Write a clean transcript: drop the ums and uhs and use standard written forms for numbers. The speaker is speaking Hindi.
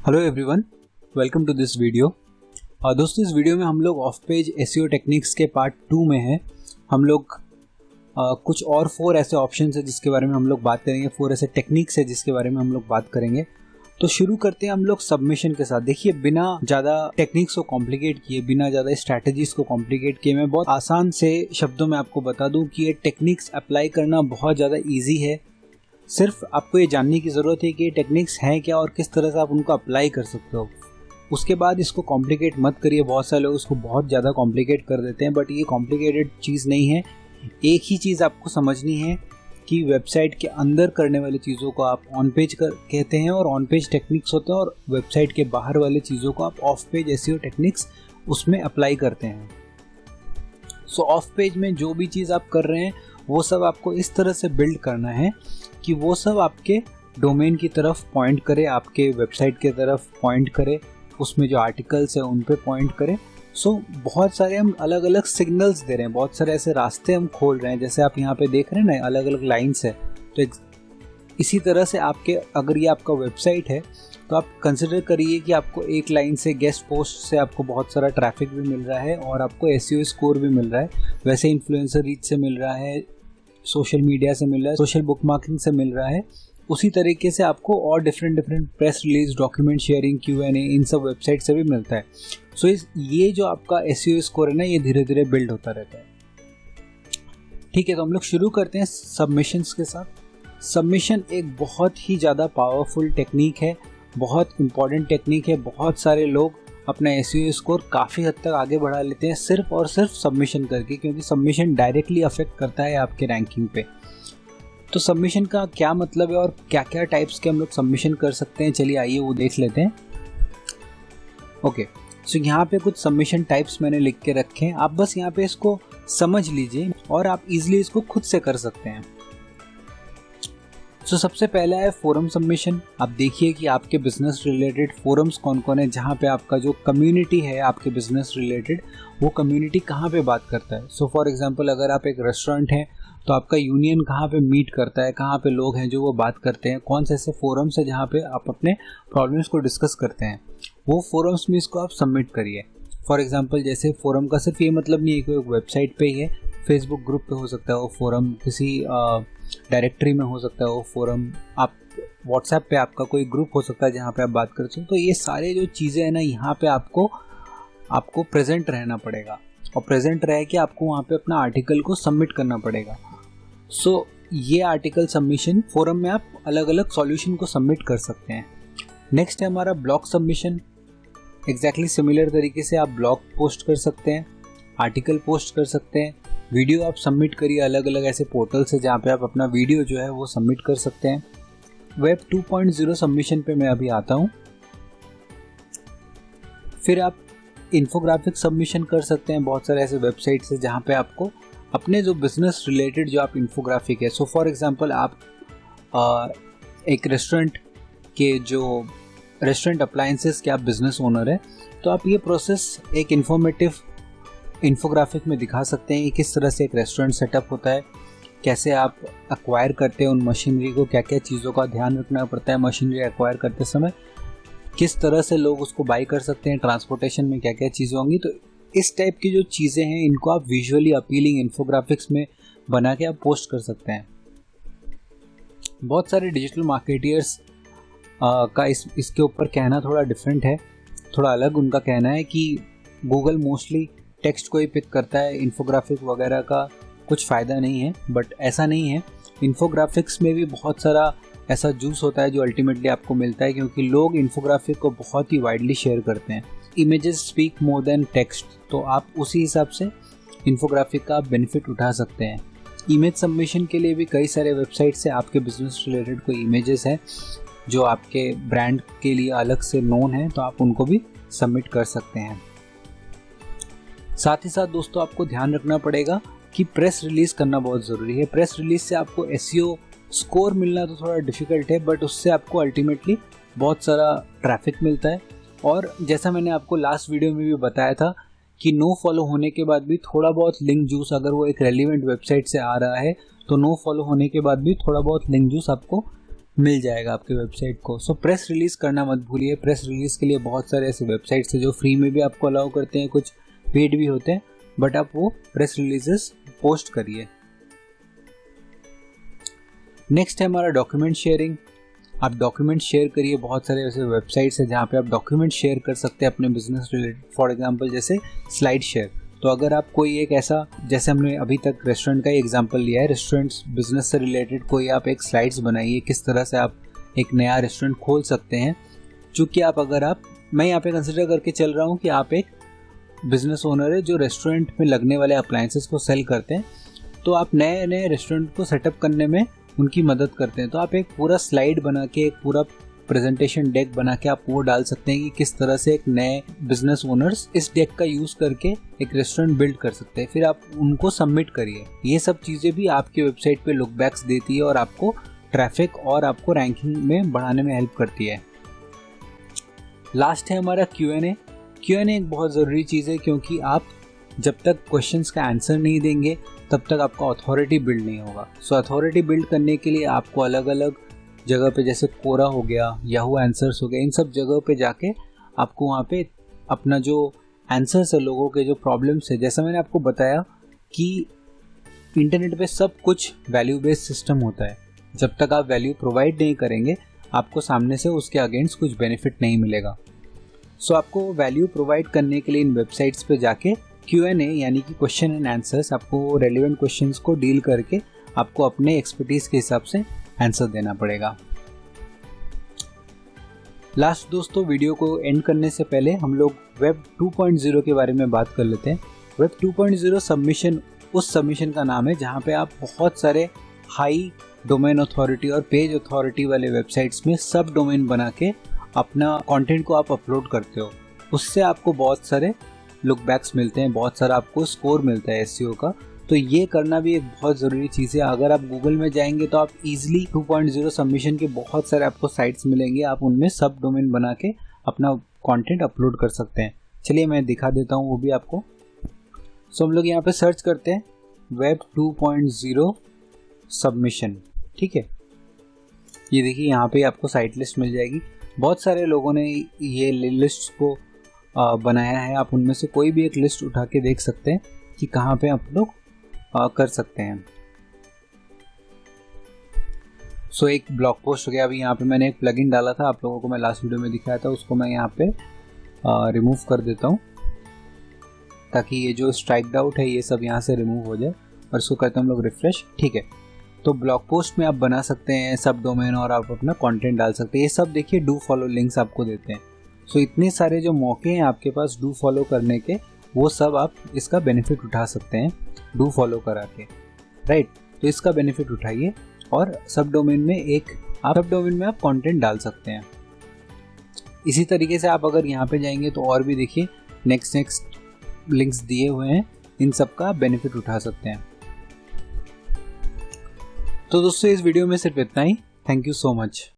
Hello everyone, welcome to this video. दोस्तों, इस वीडियो में हम लोग ऑफ पेज एसईओ टेक्निक्स के पार्ट 2 में हैं। हम लोग कुछ और 4 ऐसे ऑप्शंस है जिसके बारे में हम लोग बात करेंगे, 4 ऐसे टेक्निक्स है जिसके बारे में हम लोग बात करेंगे। तो शुरू करते हैं हम लोग सबमिशन के साथ। देखिए, बिना ज़्यादा टेक्निक्स को कॉम्प्लिकेट किए, बिना ज़्यादा स्ट्रैटेजीज को कॉम्प्लिकेट किए, मैं बहुत आसान से शब्दों में आपको बता दूं कि ये टेक्निक्स अप्लाई करना बहुत ज़्यादा ईजी है। सिर्फ आपको ये जानने की ज़रूरत है कि ये टेक्निक्स हैं क्या और किस तरह से आप उनको अप्लाई कर सकते हो। उसके बाद इसको कॉम्प्लिकेट मत करिए। बहुत सारे लोग इसको बहुत ज़्यादा कॉम्प्लिकेट कर देते हैं, बट ये कॉम्प्लिकेटेड चीज़ नहीं है। एक ही चीज़ आपको समझनी है कि वेबसाइट के अंदर करने वाली चीज़ों को आप ऑन पेज कहते हैं और ऑन पेज टेक्निक्स होते हैं, और वेबसाइट के बाहर वाले चीज़ों को आप ऑफ पेज एसईओ टेक्निक्स उसमें अप्लाई करते हैं। सो ऑफ पेज में जो भी चीज़ आप कर रहे हैं वो सब आपको इस तरह से बिल्ड करना है कि वो सब आपके डोमेन की तरफ पॉइंट करे, आपके वेबसाइट की तरफ पॉइंट करे, उसमें जो आर्टिकल्स है उन पे पॉइंट करे। सो बहुत सारे हम अलग अलग सिग्नल्स दे रहे हैं, बहुत सारे ऐसे रास्ते हम खोल रहे हैं। जैसे आप यहाँ पे देख रहे हैं ना, अलग अलग लाइन्स है। तो इसी तरह से आपके, अगर ये आपका वेबसाइट है तो आप कंसिडर करिए कि आपको एक लाइन से, गेस्ट पोस्ट से आपको बहुत सारा ट्रैफिक भी मिल रहा है और आपको एसईओ स्कोर भी मिल रहा है। वैसे इन्फ्लुएंसर रीच से मिल रहा है, सोशल मीडिया से मिल रहा है, सोशल बुकमार्किंग से मिल रहा है। उसी तरीके से आपको और different press release, document sharing, Q&A, इन सब वेबसाइट से भी मिलता है। सो ये जो आपका एसईओ स्कोर है ना, ये धीरे धीरे बिल्ड होता रहता है। ठीक है, तो हम लोग शुरू करते हैं सबमिशंस के साथ। सबमिशन एक बहुत ही ज़्यादा पावरफुल टेक्निक है, बहुत इंपॉर्टेंट टेक्निक है। बहुत सारे लोग अपना एसईओ स्कोर काफ़ी हद तक आगे बढ़ा लेते हैं सिर्फ और सिर्फ सबमिशन करके, क्योंकि सबमिशन डायरेक्टली अफेक्ट करता है आपके रैंकिंग पे। तो सबमिशन का क्या मतलब है और क्या क्या टाइप्स के हम लोग सबमिशन कर सकते हैं, चलिए आइए वो देख लेते हैं। ओके, सो यहाँ पे कुछ सबमिशन टाइप्स मैंने लिख के रखे हैं। आप बस यहाँ पे इसको समझ लीजिए और आप इजीली इसको खुद से कर सकते हैं। सो सबसे पहला है फोरम सबमिशन। आप देखिए कि आपके बिजनेस रिलेटेड फोरम्स कौन कौन है, जहाँ पे आपका जो कम्युनिटी है आपके बिजनेस रिलेटेड, वो कम्युनिटी कहाँ पे बात करता है। सो फॉर एग्जांपल, अगर आप एक रेस्टोरेंट है तो आपका यूनियन कहाँ पे मीट करता है, कहाँ पे लोग हैं जो वो बात करते हैं, कौन से ऐसे फोरम्स है जहाँ पे आप अपने प्रॉब्लम्स को डिस्कस करते हैं, वो फोरम्स में इसको आप सबमिट करिए। फॉर एग्जाम्पल, जैसे फोरम का सिर्फ ये मतलब नहीं है कि वेबसाइट पे ही है, फेसबुक ग्रुप पे हो सकता है वो फोरम, किसी डायरेक्टरी में हो सकता है वो फोरम, आप व्हाट्सएप पे आपका कोई ग्रुप हो सकता है जहाँ पे आप बात करते हो। तो ये सारे जो चीज़ें हैं ना, यहाँ पे आपको प्रेजेंट रहना पड़ेगा, और प्रेजेंट रह के आपको वहाँ पे अपना आर्टिकल को सबमिट करना पड़ेगा। सो ये आर्टिकल सबमिशन फोरम में आप अलग अलग सॉल्यूशन को सबमिट कर सकते हैं। नेक्स्ट है हमारा ब्लॉग सबमिशन। एग्जैक्टली सिमिलर तरीके से आप ब्लॉग पोस्ट कर सकते हैं, आर्टिकल पोस्ट कर सकते हैं, वीडियो आप सबमिट करिए अलग अलग ऐसे पोर्टल से जहाँ पे आप अपना वीडियो जो है वो सबमिट कर सकते हैं। वेब 2.0 सबमिशन पे मैं अभी आता हूँ। फिर आप इन्फोग्राफिक सबमिशन कर सकते हैं। बहुत सारे ऐसे वेबसाइट्स हैं जहाँ पे आपको अपने जो बिजनेस रिलेटेड जो आप इन्फोग्राफिक है, सो फॉर एग्जांपल आप एक रेस्टोरेंट के जो रेस्टोरेंट अप्लायंसेस के आप बिजनेस ओनर है, तो आप ये प्रोसेस एक इन्फॉर्मेटिव इन्फोग्राफिक में दिखा सकते हैं कि किस तरह से एक रेस्टोरेंट सेटअप होता है, कैसे आप एक्वायर करते हैं उन मशीनरी को, क्या क्या चीज़ों का ध्यान रखना पड़ता है मशीनरी एक्वायर करते समय, किस तरह से लोग उसको बाई कर सकते हैं, ट्रांसपोर्टेशन में क्या क्या चीज़ें होंगी। तो इस टाइप की जो चीज़ें हैं इनको आप विजुअली अपीलिंग इन्फोग्राफिक्स में बना के आप पोस्ट कर सकते हैं। बहुत सारे डिजिटल मार्केटियर्स का इसके ऊपर कहना थोड़ा डिफरेंट है, थोड़ा अलग उनका कहना है कि गूगल मोस्टली टेक्स्ट को ही पिक करता है, इन्फोग्राफिक वगैरह का कुछ फ़ायदा नहीं है। बट ऐसा नहीं है, इन्फोग्राफिक्स में भी बहुत सारा ऐसा जूस होता है जो अल्टीमेटली आपको मिलता है, क्योंकि लोग इन्फोग्राफिक को बहुत ही वाइडली शेयर करते हैं। Images speak more than text, तो आप उसी हिसाब से इन्फोग्राफिक का बेनिफिट उठा सकते हैं। इमेज सबमिशन के लिए भी कई सारे वेबसाइट्स हैं। आपके बिजनेस रिलेटेड कोई इमेजेस हैं जो आपके ब्रांड के लिए अलग से नोन है, तो आप उनको भी सबमिट कर सकते हैं। साथ ही साथ दोस्तों, आपको ध्यान रखना पड़ेगा कि प्रेस रिलीज करना बहुत ज़रूरी है। प्रेस रिलीज से आपको एसईओ स्कोर मिलना तो थोड़ा डिफ़िकल्ट है, बट उससे आपको अल्टीमेटली बहुत सारा ट्रैफिक मिलता है। और जैसा मैंने आपको लास्ट वीडियो में भी बताया था कि नो फॉलो होने के बाद भी थोड़ा बहुत लिंक जूस, अगर वो एक रेलिवेंट वेबसाइट से आ रहा है तो नो फॉलो होने के बाद भी थोड़ा बहुत लिंक जूस आपको मिल जाएगा आपके वेबसाइट को। सो प्रेस रिलीज़ करना मत भूलिए। प्रेस रिलीज़ के लिए बहुत सारे ऐसे वेबसाइट्स हैं जो फ्री में भी आपको अलाउ करते हैं, कुछ पेड भी होते हैं, बट आप वो प्रेस रिलीजेस पोस्ट करिए। नेक्स्ट है हमारा डॉक्यूमेंट शेयरिंग। आप डॉक्यूमेंट शेयर करिए। बहुत सारे ऐसे वेबसाइट्स हैं जहाँ पे आप डॉक्यूमेंट शेयर कर सकते हैं अपने बिजनेस रिलेटेड, फॉर एग्जांपल जैसे स्लाइड शेयर। तो अगर आप कोई एक ऐसा, जैसे हमने अभी तक रेस्टोरेंट का ही एग्जांपल लिया है, रेस्टोरेंट्स बिजनेस से रिलेटेड कोई आप एक स्लाइड्स बनाइए किस तरह से आप एक नया रेस्टोरेंट खोल सकते हैं। चूँकि मैं यहाँ पे कंसिडर करके चल रहा हूँ कि आप एक बिजनेस ओनर है जो रेस्टोरेंट में लगने वाले अप्लायंसेस को सेल करते हैं, तो आप नए नए रेस्टोरेंट को सेटअप करने में उनकी मदद करते हैं। तो आप एक पूरा स्लाइड बना के, एक पूरा प्रेजेंटेशन डेक बना के आप वो डाल सकते हैं कि किस तरह से एक नए बिजनेस ओनर्स इस डेक का यूज़ करके एक रेस्टोरेंट बिल्ड कर सकते हैं। फिर आप उनको सबमिट करिए। ये सब चीज़ें भी आपकी वेबसाइट पे लुक बैक्स देती है और आपको ट्रैफिक और आपको रैंकिंग में बढ़ाने में हेल्प करती है। लास्ट है हमारा Q&A। Q&A एक बहुत ज़रूरी चीज़ है, क्योंकि आप जब तक क्वेश्चंस का आंसर नहीं देंगे तब तक आपका अथॉरिटी बिल्ड नहीं होगा। सो अथॉरिटी बिल्ड करने के लिए आपको अलग अलग जगह पे, जैसे कोरा हो गया, याहू आंसर्स हो गया, इन सब जगहों पे जाके आपको वहाँ पे अपना जो आंसर्स है, लोगों के जो प्रॉब्लम्स है, जैसा मैंने आपको बताया कि इंटरनेट पे सब कुछ वैल्यू बेस्ड सिस्टम होता है। जब तक आप वैल्यू प्रोवाइड नहीं करेंगे आपको सामने से उसके अगेंस्ट कुछ बेनिफिट नहीं मिलेगा। सो आपको वैल्यू प्रोवाइड करने के लिए इन वेबसाइट्स पे जाके Q&A यानी कि क्वेश्चन एंड आंसर्स, आपको रेलिवेंट क्वेश्चंस को डील करके आपको अपने एक्सपर्टीज के हिसाब से आंसर देना पड़ेगा। लास्ट दोस्तों, वीडियो को एंड करने से पहले हम लोग वेब 2.0 के बारे में बात कर लेते हैं। वेब 2.0 सबमिशन उस सबमिशन का नाम है जहां पे आप बहुत सारे हाई डोमेन अथॉरिटी और पेज अथॉरिटी वाले वेबसाइट्स में सब डोमेन बना के अपना कंटेंट को आप अपलोड करते हो। उससे आपको बहुत सारे लुक बैक्स मिलते हैं, बहुत सारा आपको स्कोर मिलता है SEO का। तो ये करना भी एक बहुत ज़रूरी चीज़ है। अगर आप गूगल में जाएंगे तो आप इजीली 2.0 सबमिशन के बहुत सारे आपको साइट्स मिलेंगे, आप उनमें सब डोमेन बना के अपना कंटेंट अपलोड कर सकते हैं। चलिए मैं दिखा देता हूँ वो भी आपको। सो हम लोग यहाँ पे सर्च करते हैं वेब 2.0 सबमिशन, ठीक है। ये देखिए यहाँ पे आपको साइट लिस्ट मिल जाएगी। बहुत सारे लोगों ने ये लिस्ट को बनाया है। आप उनमें से कोई भी एक लिस्ट उठा के देख सकते हैं कि कहाँ पे आप लोग कर सकते हैं। सो एक ब्लॉग पोस्ट हो गया। अभी यहाँ पे मैंने एक प्लगइन डाला था, आप लोगों को मैं लास्ट वीडियो में दिखाया था, उसको मैं यहाँ पे रिमूव कर देता हूँ ताकि ये जो स्ट्राइक्ड आउट है ये सब यहाँ से रिमूव हो जाए। और इसको करते हैं हम लोग रिफ्रेश, ठीक है। तो ब्लॉग पोस्ट में आप बना सकते हैं सब डोमेन और आप अपना कंटेंट डाल सकते हैं। ये सब देखिए डू फॉलो लिंक्स आपको देते हैं। सो इतने सारे जो मौके हैं आपके पास डू फॉलो करने के, वो सब आप इसका बेनिफिट उठा सकते हैं डू फॉलो करा के, राइट। तो इसका बेनिफिट उठाइए और सब डोमेन में आप कंटेंट डाल सकते हैं। इसी तरीके से आप अगर यहाँ पे जाएंगे तो और भी देखिए नेक्स्ट लिंक्स दिए हुए हैं, इन सब का बेनिफिट उठा सकते हैं। तो दोस्तों इस वीडियो में सिर्फ इतना ही। Thank you so much.